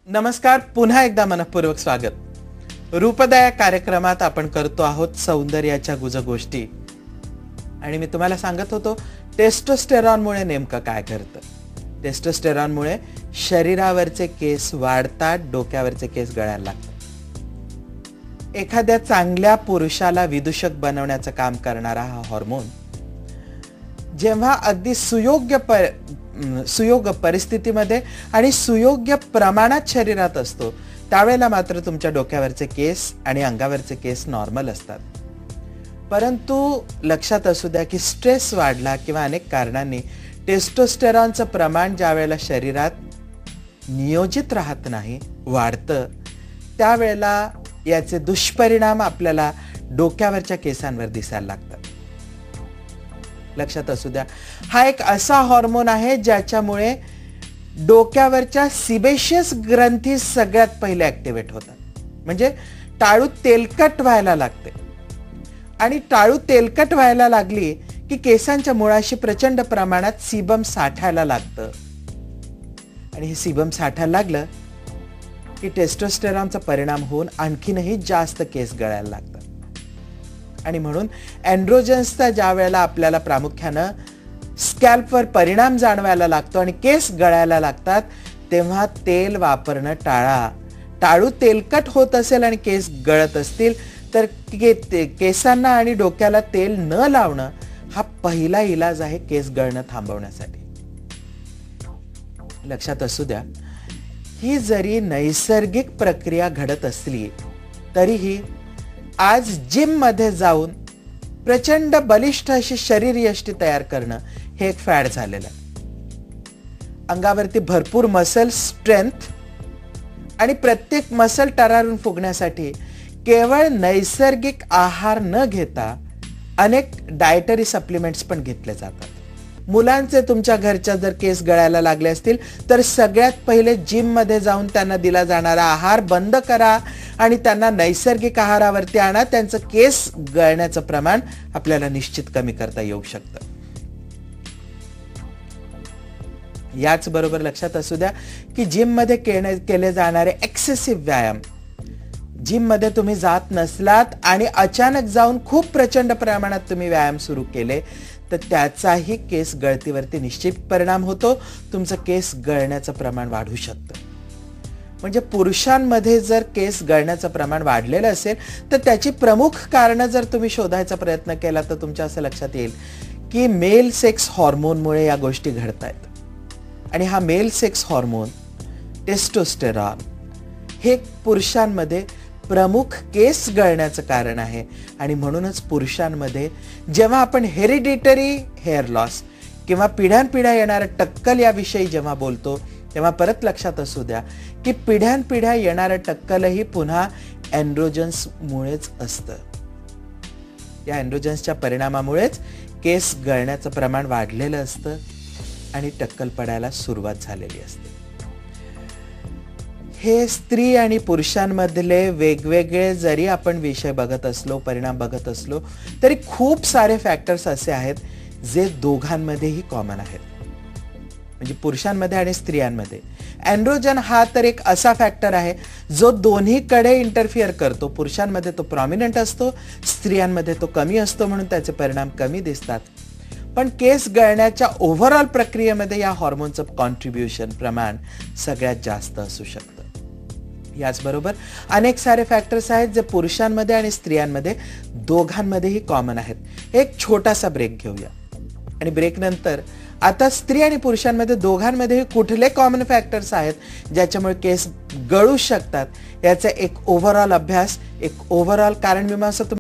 नमस्कार, पुन्हा एकदा मनपूर्वक स्वागत। रूपदया कार्यक्रमात आपण करतो आहोत सौंदर्याच्या गुजगोष्टी आणि मी तुम्हाला सांगत होतो टेस्टोस्टेरॉनमुळे नेमकं काय घडतं। टेस्टोस्टेरॉनमुळे शरीरावरचे केस वाढतात, डोक्यावरचे केस गळायला लागतात। एखाद्या चांगल्या पुरुषाला विदूषक बनवण्याचं काम करणारा हा हार्मोन जेव्हा अगदी सुयोग्य परिस्थितीमध्ये आणि सुयोग्य प्रमाणात शरीरात असतो त्यावेळेला मात्र तुमच्या डोक्यावरचे केस आणि अंगावरचे केस नॉर्मल असतात। परंतु लक्षात असू द्या की स्ट्रेस वाढला किंवा अनेक कारणांनी टेस्टोस्टेरॉनचं प्रमाण ज्या वेळेला शरीरात नियोजित राहत नाही, वाढतं, त्यावेळेला याचे दुष्परिणाम आपल्याला डोक्यावरच्या केसांवर दिसायला लागतात। लक्षात असू द्या, हा एक असा हार्मोन आहे ज्याच्यामुळे डोक्यावरच्या सिबेशियस ग्रंथी सगळ्यात पहिले ऍक्टिव्हेट होतात। म्हणजे टाळू तेलकट व्हायला लागते आणि टाळू तेलकट व्हायला लागली की केसांच्या मुळाशी प्रचंड प्रमाणात सीबम साठायला लागतं आणि हे सीबम साठायला लागलं की टेस्टोस्टेरॉनचा परिणाम होऊन आणखीनही जास्त केस गळायला लागतात। आणि म्हणून एंड्रोजन्सचा ज्या वेळेला आपल्याला प्रामुख्यानं स्कॅल्पवर परिणाम जाणवायला लागतो आणि केस गळायला लागतात तेव्हा तेल वापरणं टाळा। टाळू तेलकट होत असेल आणि केस गळत असतील तर केसांना आणि डोक्याला तेल न लावणं हा पहिला इलाज आहे केस गळणं थांबवण्यासाठी। लक्षात असू द्या, ही जरी नैसर्गिक प्रक्रिया घडत असली तरीही आज जिम मध्ये जाऊन प्रचंड बलिष्ठ अशी शरीर यष्टी तयार करणं हे एक फॅड झालेलं आहे। अंगावरती भरपूर मसल स्ट्रेंथ आणि प्रत्येक मसल टरारून फुगण्यासाठी केवळ नैसर्गिक आहार न घेता अनेक डायटरी सप्लिमेंट्स पण घेतले जातात। मुलांचे तुमच्या घरच्या जर केस गळायला लागले असतील तर सगळ्यात पहिले जिम मध्ये जाऊन त्यांना दिला जाणारा आहार बंद करा आणि त्यांना नैसर्गिक आहारावरती आणा। त्यांचं केस गळण्याचं प्रमाण आपल्याला निश्चित कमी करता येऊ शकतं। याच बरोबर लक्षात असू द्या की जिम मध्ये केले जाणारे एक्सेसिव्ह व्यायाम, जिम मध्ये तुम्ही जात नसलात आणि अचानक जाऊन खूप प्रचंड प्रमाणात तुम्ही व्यायाम सुरू केले तर त्याचाही केस गळतीवरती निश्चित परिणाम होतो। तुमचं केस गळण्याचं प्रमाण वाढू शकतं। म्हणजे पुरुषांमध्ये जर केस गळण्याचं प्रमाण वाढलेलं असेल तर त्याची प्रमुख कारणं जर तुम्ही शोधायचा प्रयत्न केला तर तुमच्या असं लक्षात येईल की मेल सेक्स हार्मोनमुळे या गोष्टी घडतायत। आणि हा मेल सेक्स हार्मोन टेस्टोस्टेरॉन हे पुरुषांमध्ये प्रमुख केस गळण्याचं कारण आहे। आणि म्हणूनच पुरुषांमध्ये जेव्हा आपण हेरिडिटरी हेअर लॉस किंवा पिढ्यानपिढ्या येणाऱ्या टक्कल याविषयी जेव्हा बोलतो तेव्हा परत लक्षात असू द्या की पिढ्यानपिढ्या येणारं टक्कलही पुन्हा एंड्रोजन्समुळेच असतं। या एंड्रोजन्सच्या परिणामामुळेच केस गळण्याचं प्रमाण वाढलेलं असतं आणि टक्कल पडायला सुरुवात झालेली असते। हे स्त्री आणि पुरुषांमधले वेगवेगळे जरी आपण विषय बघत असलो, परिणाम बघत असलो तरी खूप सारे फॅक्टर्स असे आहेत जे दोघांमध्येही कॉमन आहेत। म्हणजे पुरुषांमध्ये आणि स्त्रियांमध्ये एंड्रोजन हा तर एक असा फॅक्टर आहे जो दोन्हीकडे इंटरफिअर करतो। पुरुषांमध्ये तो प्रॉमिनंट असतो, स्त्रियांमध्ये तो कमी असतो, म्हणून त्याचे परिणाम कमी दिसतात। पण केस गळण्याच्या ओव्हरऑल प्रक्रियेमध्ये या हार्मोनचं कॉन्ट्रीब्युशन प्रमाण सगळ्यात जास्त असू शकतं। याचबरोबर अनेक सारे फॅक्टर्स आहेत जे पुरुषांमध्ये आणि स्त्रियांमध्ये दोघांमध्येही कॉमन आहेत। एक छोटासा ब्रेक घेऊया आणि ब्रेक नंतर आता स्त्री आणि पुरुषांमध्ये दोघांमध्ये कुठले कॉमन फॅक्टर्स आहेत ज्याच्यामुळे केस गळू शकतात याचा एक ओव्हरऑल अभ्यास, एक ओव्हरऑल कारण मीमांसा